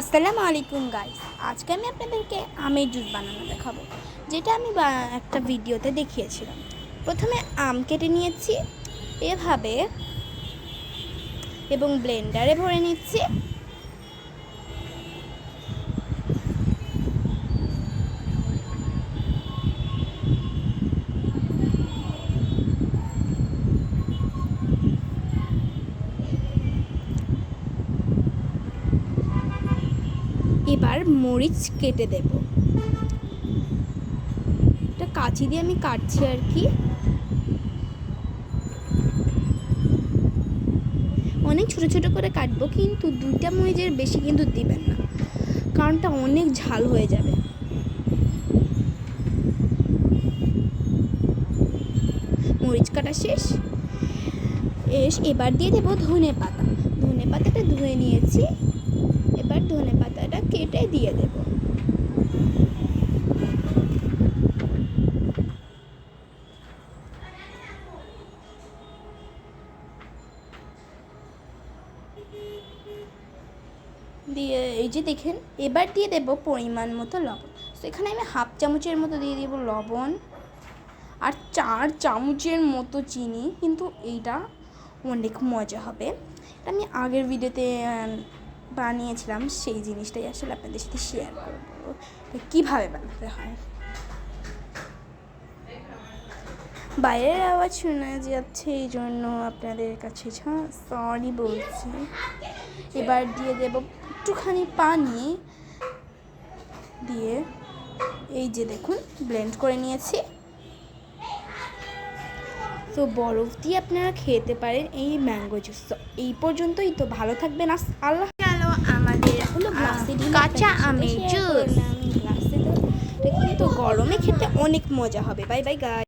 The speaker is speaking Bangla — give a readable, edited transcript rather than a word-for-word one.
আসসালামু আলাইকুম গাইস, আজকে আমি আপনাদেরকে আমের জুস বানানো দেখাবো, যেটা আমি একটা ভিডিওতে দেখিয়েছিলাম। প্রথমে আম কেটে নিয়েছি এভাবে এবং ব্লেন্ডারে ভরে নিচ্ছি। এবার মরিচ কেটে দেব, এটা কাঁচি দিয়ে আমি কাটছি আর কি। অনেক ছোট ছোট করে কাটবো, কিন্তু 2টা মরিচের বেশি কিন্তু দিবেন না, কারণটা অনেক ঝাল হয়ে যাবে। মরিচ কাটা শেষ। এবার দিয়ে দেবো ধনে পাতা। ধনে পাতাটা ধুয়ে নিয়েছি, এবার ধনে পাতাটা কেটে দিয়ে দেব। দিয়ে এই যে দেখেন, এবার দিয়ে দেব পরিমাণ মতো লবণ। সেখানে আমি 1/2 চামচের মতো দিয়ে দেব লবণ আর 4 চামচের মতো চিনি, কিন্তু এইটা অনেক মজা হবে। আমি আগের ভিডিওতে বানিয়েছিলাম, সেই জিনিসটাই আসলে আপনাদের সাথে শেয়ার করবো কীভাবে বানাতে হয়। বাইরের আওয়াজ শোনা যাচ্ছে, এই জন্য আপনাদের কাছে সরি বলছি। এবার দিয়ে দেব একটুখানি পানি, দিয়ে এই যে দেখুন ব্লেন্ড করে নিয়েছি। তো বরফ দিয়ে আপনারা খেতে পারেন এই ম্যাঙ্গো জুস। এই পর্যন্তই, তো ভালো থাকবেন। আল্লাহ। চলো আমাদের হলো কাঁচা আমের জুস। গ্লাসে কিন্তু গরমে খেতে অনেক মজা হবে। Bye bye guys.